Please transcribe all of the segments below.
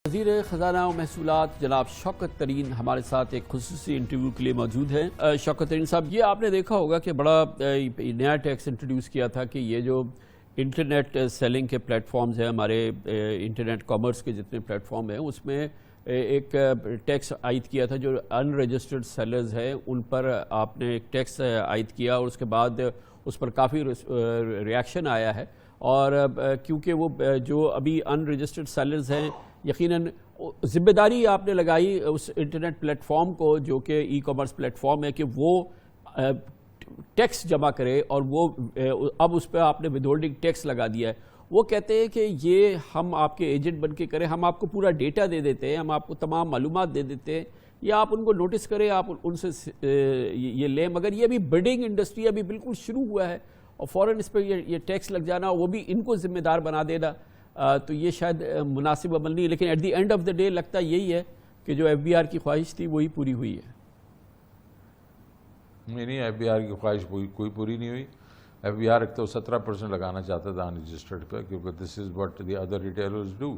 وزیر خزانہ و محصولات جناب شوکت ترین ہمارے ساتھ ایک خصوصی انٹرویو کے لیے موجود ہیں۔ شوکت ترین صاحب، یہ آپ نے دیکھا ہوگا کہ بڑا نیا ٹیکس انٹروڈیوس کیا تھا کہ یہ جو انٹرنیٹ سیلنگ کے پلیٹ فارمز ہیں، ہمارے انٹرنیٹ کامرس کے جتنے پلیٹ فارم ہیں، اس میں ایک ٹیکس عائد کیا تھا جو ان رجسٹرڈ سیلرز ہیں ان پر آپ نے ایک ٹیکس عائد کیا، اور اس کے بعد اس پر کافی ریاکشن آیا ہے۔ اور کیونکہ وہ جو ابھی ان رجسٹرڈ سیلرز ہیں، یقیناً ذمہ داری آپ نے لگائی اس انٹرنیٹ پلیٹ فارم کو جو کہ ای کامرس پلیٹ فارم ہے کہ وہ ٹیکس جمع کرے، اور وہ اب اس پہ آپ نے ود ہولڈنگ ٹیکس لگا دیا ہے۔ وہ کہتے ہیں کہ یہ ہم آپ کے ایجنٹ بن کے کریں، ہم آپ کو پورا ڈیٹا دے دیتے ہیں، ہم آپ کو تمام معلومات دے دیتے ہیں، یا آپ ان کو نوٹس کریں، آپ ان سے یہ لیں، مگر یہ ابھی بڈنگ انڈسٹری ابھی بالکل شروع ہوا ہے اور فوراً اس پہ یہ ٹیکس لگ جانا، وہ بھی ان کو ذمہ دار بنا دینا، تو یہ شاید مناسب عمل نہیں ہے۔ لیکن at the end of the day لگتا یہی ہے کہ جو ایف بی آر کی خواہش تھی وہی پوری ہوئی ہے۔ نہیں، ایف بی آر کی خواہش کوئی پوری نہیں ہوئی۔ ایف بی آر تو 17% لگانا چاہتا تھا ان رجسٹرڈ پہ، کیونکہ this is what the other retailers do,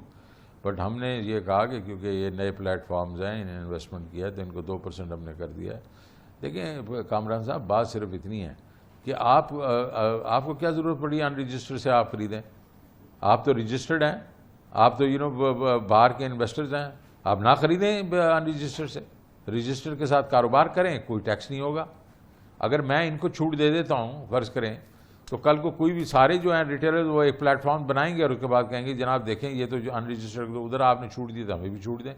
but ہم نے یہ کہا کہ کیونکہ یہ نئے پلیٹ فارمز ہیں، انہیں انویسٹمنٹ کیا ہے تو ان کو 2% ہم نے کر دیا ہے۔ دیکھیں کامران صاحب، بات صرف اتنی ہے کہ آپ کو کیا ضرورت پڑی ان رجسٹرڈ سے آپ خریدیں؟ آپ تو رجسٹرڈ ہیں، آپ تو باہر کے انویسٹرز ہیں، آپ نہ خریدیں ان رجسٹرڈ سے، رجسٹر کے ساتھ کاروبار کریں، کوئی ٹیکس نہیں ہوگا۔ اگر میں ان کو چھوٹ دے دیتا ہوں فرض کریں، تو کل کو کوئی بھی سارے جو ہیں ریٹیلر وہ ایک پلیٹ فارم بنائیں گے اور اس کے بعد کہیں گے جناب دیکھیں یہ تو جو ان رجسٹرڈ ادھر آپ نے چھوٹ دی تو ہمیں بھی چھوٹ دیں،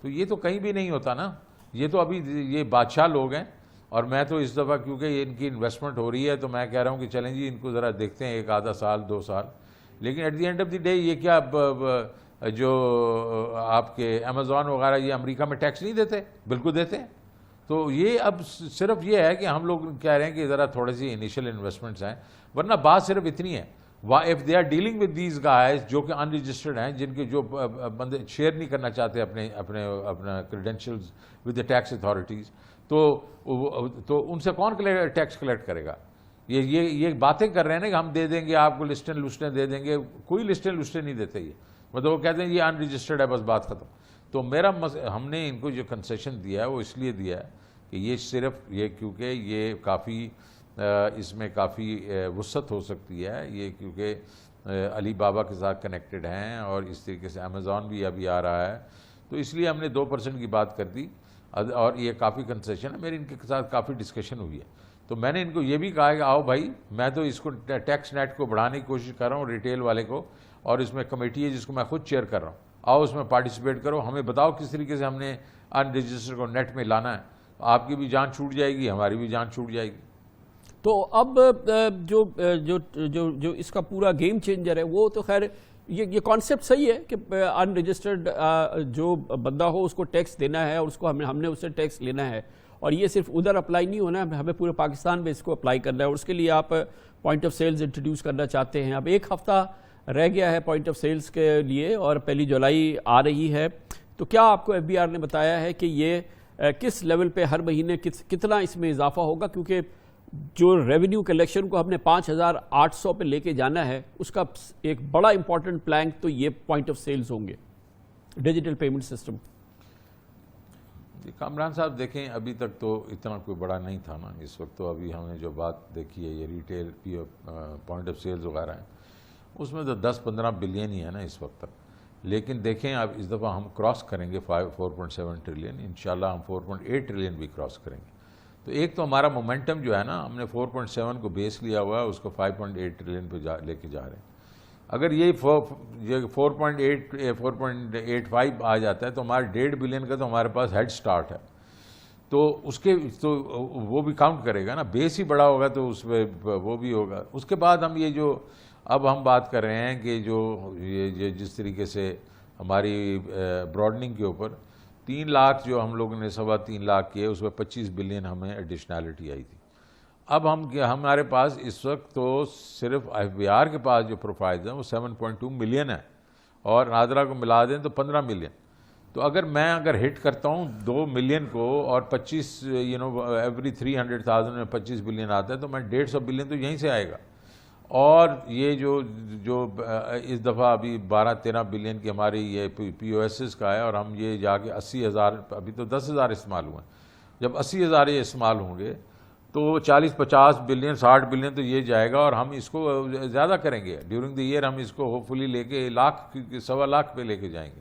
تو یہ تو کہیں بھی نہیں ہوتا نا۔ یہ تو ابھی یہ بادشاہ لوگ ہیں، اور میں تو اس دفعہ کیونکہ ان کی انویسٹمنٹ ہو رہی ہے تو میں کہہ رہا ہوں کہ چلیں جی ان کو ذرا دیکھتے ہیں ایک آدھا سال 2 سال، لیکن at the end of the day یہ کیا جو آپ کے امیزون وغیرہ یہ امریکہ میں ٹیکس نہیں دیتے؟ بالکل دیتے ہیں۔ تو یہ اب صرف یہ ہے کہ ہم لوگ کہہ رہے ہیں کہ ذرا تھوڑی سی انیشیل انویسٹمنٹس ہیں، ورنہ بات صرف اتنی ہے، if they are dealing with these guys جو کہ ان رجسٹرڈ ہیں، جن کے جو بندے شیئر نہیں کرنا چاہتے اپنا credentials with the tax authorities, تو ان سے کون ٹیکس کلیکٹ کرے گا؟ یہ باتیں کر رہے ہیں نا کہ ہم دے دیں گے آپ کو لسٹیں دے دیں گے، کوئی لسٹیں نہیں دیتے، یہ مطلب وہ کہتے ہیں یہ ان رجسٹرڈ ہے، بس بات ختم۔ تو ہم نے ان کو جو کنسیشن دیا ہے وہ اس لیے دیا ہے کہ یہ صرف یہ کیونکہ یہ کافی اس میں کافی وسعت ہو سکتی ہے، یہ کیونکہ علی بابا کے ساتھ کنیکٹڈ ہیں اور اس طریقے سے امیزون بھی ابھی آ رہا ہے، تو اس لیے ہم نے 2% کی بات کر دی، اور یہ کافی کنسیشن ہے۔ میری ان کے ساتھ کافی ڈسکشن ہوئی ہے، تو میں نے ان کو یہ بھی کہا کہ آؤ بھائی، میں تو اس کو ٹیکس نیٹ کو بڑھانے کی کوشش کر رہا ہوں ریٹیل والے کو، اور اس میں کمیٹی ہے جس کو میں خود چیئر کر رہا ہوں، آؤ اس میں پارٹیسپیٹ کرو، ہمیں بتاؤ کس طریقے سے ہم نے ان رجسٹر کو نیٹ میں لانا ہے، آپ کی بھی جان چھوٹ جائے گی، ہماری بھی جان چھوٹ جائے گی۔ تو اب جو اس کا پورا گیم چینجر ہے وہ تو خیر یہ کانسیپٹ صحیح ہے کہ ان رجسٹرڈ جو بندہ ہو اس کو ٹیکس دینا ہے، اور اس کو ہم نے اس سے ٹیکس لینا ہے، اور یہ صرف ادھر اپلائی نہیں ہونا ہے، ہمیں پورے پاکستان میں اس کو اپلائی کرنا ہے، اور اس کے لیے آپ پوائنٹ آف سیلز انٹروڈیوس کرنا چاہتے ہیں۔ اب 1 ہفتہ رہ گیا ہے پوائنٹ آف سیلز کے لیے، اور 1 جولائی آ رہی ہے، تو کیا آپ کو ایف بی آر نے بتایا ہے کہ یہ کس لیول پہ ہر مہینے کتنا اس میں اضافہ ہوگا؟ کیونکہ جو ریونیو کلیکشن کو ہم نے 5800 پہ لے کے جانا ہے، اس کا ایک بڑا امپورٹنٹ پلانک تو یہ پوائنٹ آف سیلز ہوں گے، ڈیجیٹل پیمنٹ سسٹم۔ کامران صاحب دیکھیں، ابھی تک تو اتنا کوئی بڑا نہیں تھا نا، اس وقت تو ابھی ہم نے جو بات دیکھی ہے یہ ریٹیل پوائنٹ آف سیلز وغیرہ ہیں، اس میں تو 10-15 بلین ہی ہے نا اس وقت تک، لیکن دیکھیں اب اس دفعہ ہم کراس کریں گے 4.7 ٹریلین، انشاءاللہ ہم 4.8 ٹریلین بھی کراس کریں گے۔ تو ایک تو ہمارا مومنٹم جو ہے نا، ہم نے 4.7 کو بیس لیا ہوا ہے، اس کو 5.8 ٹریلین پہ لے کے جا رہے ہیں۔ اگر یہ 4.85 آ جاتا ہے تو ہمارے 1.5 بلین کا تو ہمارے پاس ہیڈ سٹارٹ ہے، تو اس کے تو وہ بھی کاؤنٹ کرے گا نا، بیس ہی بڑا ہوگا تو اس پہ وہ بھی ہوگا۔ اس کے بعد ہم یہ جو اب ہم بات کر رہے ہیں کہ جو یہ جس طریقے سے ہماری براڈننگ کے اوپر 3 لاکھ جو ہم لوگوں نے 3.25 لاکھ کیے، اس میں 25 بلین ہمیں ایڈیشنالٹی آئی تھی۔ اب ہمارے پاس اس وقت تو صرف ایف بی آر کے پاس جو پروفائلز ہیں وہ 7.2 ملین ہیں، اور نادرا کو ملا دیں تو 15 ملین۔ تو اگر ہٹ کرتا ہوں 2 ملین کو، اور 25 ایوری 300,000 میں 25 بلین آتا ہے، تو میں 150 بلین تو یہیں سے آئے گا، اور یہ جو اس دفعہ ابھی 12-13 بلین کی ہماری یہ پی او ایسز کا ہے، اور ہم یہ جا کے 80,000، ابھی تو 10,000 استعمال ہوئے ہیں، جب 80,000 یہ استعمال ہوں گے تو 40-50 بلین 60 بلین تو یہ جائے گا، اور ہم اس کو زیادہ کریں گے ڈیورنگ دی ایئر، ہم اس کو ہوپ فلی لے کے 1,00,000 پہ لے کے جائیں گے،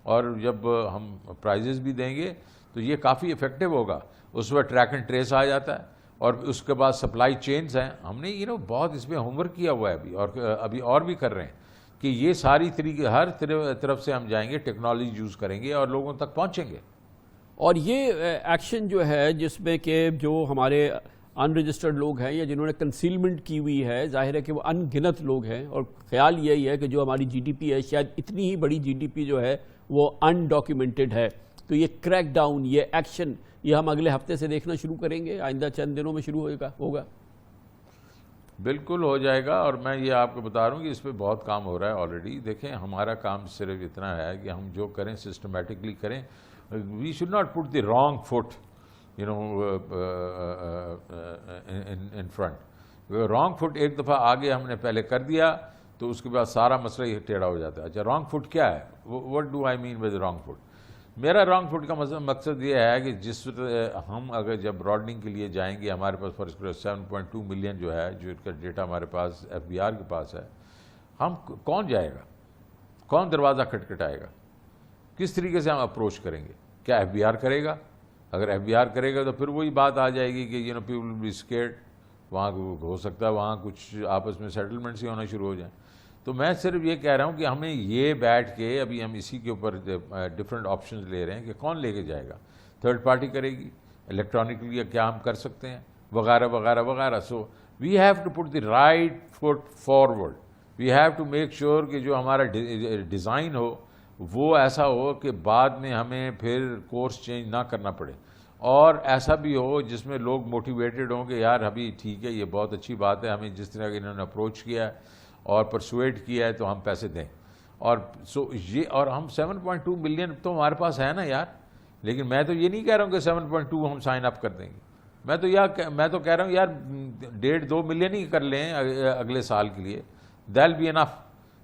اور جب ہم پرائزز بھی دیں گے تو یہ کافی افیکٹو ہوگا. اس وقت ٹریک اینڈ ٹریس آ جاتا ہے، اور اس کے بعد سپلائی چینز ہیں. ہم نے بہت اس پہ ہوم ورک کیا ہوا ہے ابھی اور بھی کر رہے ہیں کہ یہ ساری طریقے ہر طرف سے ہم جائیں گے، ٹیکنالوجی یوز کریں گے اور لوگوں تک پہنچیں گے. اور یہ ایکشن جو ہے جس میں کہ جو ہمارے ان رجسٹرڈ لوگ ہیں یا جنہوں نے کنسیلمنٹ کی ہوئی ہے، ظاہر ہے کہ وہ ان گنت لوگ ہیں، اور خیال یہی ہے کہ جو ہماری جی ڈی پی ہے، شاید اتنی ہی بڑی جی ڈی پی جو ہے وہ ان ڈاکیومنٹڈ ہے. تو یہ کریک ڈاؤن، یہ ایکشن، یہ ہم اگلے ہفتے سے دیکھنا شروع کریں گے، آئندہ چند دنوں میں شروع ہوگا. بالکل ہو جائے گا، اور میں یہ آپ کو بتا رہا ہوں کہ اس پہ بہت کام ہو رہا ہے آلریڈی. دیکھیں ہمارا کام صرف اتنا ہے کہ ہم جو کریں سسٹمیٹکلی کریں. We should not put the wrong foot in front. Wrong foot ایک دفعہ آگے ہم نے پہلے کر دیا تو اس کے بعد سارا مسئلہ یہ ٹیڑھا ہو جاتا ہے. اچھا رانگ فٹ کیا ہے؟ What do I mean by wrong foot? میرا رانگ فٹ کا مقصد یہ ہے کہ جس ہم اگر جب براڈنگ کے لیے جائیں گے، ہمارے پاس فرض کرو 7.2 ملین جو ہے، جو کا ڈیٹا ہمارے پاس ایف بی آر کے پاس ہے، ہم کون جائے گا، کون دروازہ کھٹکھٹائے گا، کس طریقے سے ہم اپروچ کریں گے؟ کیا ایف بی آر کرے گا؟ اگر ایف بی آر کرے گا تو پھر وہی بات آ جائے گی کہ پیپل ول بی اسکیئرڈ. وہاں ہو سکتا ہے وہاں کچھ آپس میں سیٹلمنٹس ہی ہونا شروع ہو جائیں. تو میں صرف یہ کہہ رہا ہوں کہ ہمیں یہ بیٹھ کے ابھی ہم اسی کے اوپر ڈفرینٹ آپشنز لے رہے ہیں کہ کون لے کے جائے گا. تھرڈ پارٹی کرے گی، الیکٹرانکلی کیا ہم کر سکتے ہیں، وغیرہ وغیرہ وغیرہ. So we have to put the right foot forward. We have to make sure کہ جو ہمارا ڈیزائن ہو وہ ایسا ہو کہ بعد میں ہمیں پھر کورس چینج نہ کرنا پڑے، اور ایسا بھی ہو جس میں لوگ موٹیویٹڈ ہوں کہ یار ابھی ٹھیک ہے، یہ بہت اچھی بات ہے، ہمیں جس طرح کہ انہوں نے اپروچ کیا ہے اور پرسویٹ کیا ہے تو ہم پیسے دیں. اور اور ہم 7.2 ملین تو ہمارے پاس ہے نا یار. لیکن میں تو یہ نہیں کہہ رہا ہوں کہ 7.2 ہم سائن اپ کر دیں گے. میں تو کہہ رہا ہوں یار 1.5-2 ملین ہی کر لیں اگلے سال کے لیے. They'll be enough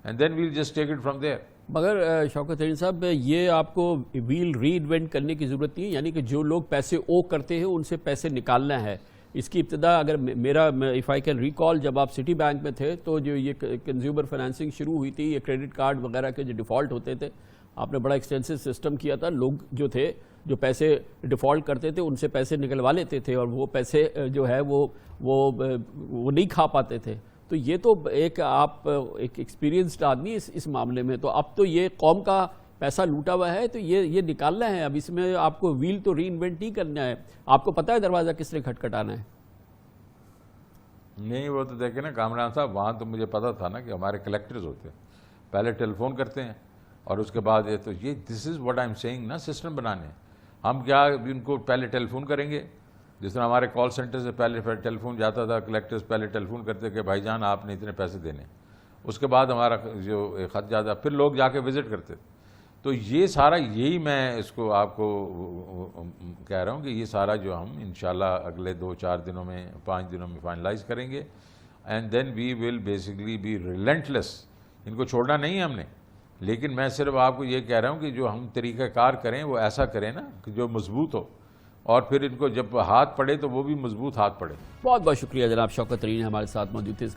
and then we'll just take it from there. مگر شوکت ترین صاحب، یہ آپ کو ویل ری انوینٹ کرنے کی ضرورت نہیں ہے، یعنی کہ جو لوگ پیسے او کرتے ہیں ان سے پیسے نکالنا ہے. اس کی ابتدا اگر میرا اف آئی کین ریکال، جب آپ سٹی بینک میں تھے تو جو یہ کنزیومر فائنینسنگ شروع ہوئی تھی، یہ کریڈٹ کارڈ وغیرہ کے جو ڈیفالٹ ہوتے تھے، آپ نے بڑا ایکسٹینسو سسٹم کیا تھا. لوگ جو تھے جو پیسے ڈیفالٹ کرتے تھے ان سے پیسے نکلوا لیتے تھے، اور وہ پیسے جو ہے وہ نہیں کھا پاتے تھے. تو یہ تو آپ ایک ایکسپیرینسڈ آدمی اس معاملے میں، تو اب تو یہ قوم کا پیسہ لوٹا ہوا ہے تو یہ نکالنا ہے. اب اس میں آپ کو ویل تو ری انوینٹ نہیں کرنا ہے. آپ کو پتہ ہے دروازہ کس نے کھٹکھٹانا ہے؟ نہیں، وہ تو دیکھیں نا کامران صاحب، وہاں تو مجھے پتا تھا نا کہ ہمارے کلیکٹرز ہوتے ہیں، پہلے ٹیلی فون کرتے ہیں اور اس کے بعد یہ this is what I am seeing نا، سسٹم بنانے ہیں. ہم کیا ان کو پہلے ٹیلی فون کریں گے، جس طرح ہمارے کال سینٹر سے پہلے ٹیلی فون جاتا تھا، کلیکٹرز پہلے ٹیلی فون کرتے کہ بھائی جان آپ نے اتنے پیسے دینے. اس کے بعد ہمارا جو خط جاتا، پھر لوگ جا کے وزٹ کرتے. تو یہ سارا یہی میں اس کو آپ کو کہہ رہا ہوں کہ یہ سارا جو ہم انشاءاللہ اگلے 2-4 دنوں میں 5 دنوں میں فائنلائز کریں گے. And then we will basically be relentless. ان کو چھوڑنا نہیں ہے ہم نے، لیکن میں صرف آپ کو یہ کہہ رہا ہوں کہ جو ہم طریقہ کار کریں وہ ایسا کریں نا کہ جو مضبوط ہو، اور پھر ان کو جب ہاتھ پڑے تو وہ بھی مضبوط ہاتھ پڑے. بہت بہت شکریہ جناب شوکت ترین ہمارے ساتھ موجود تھے.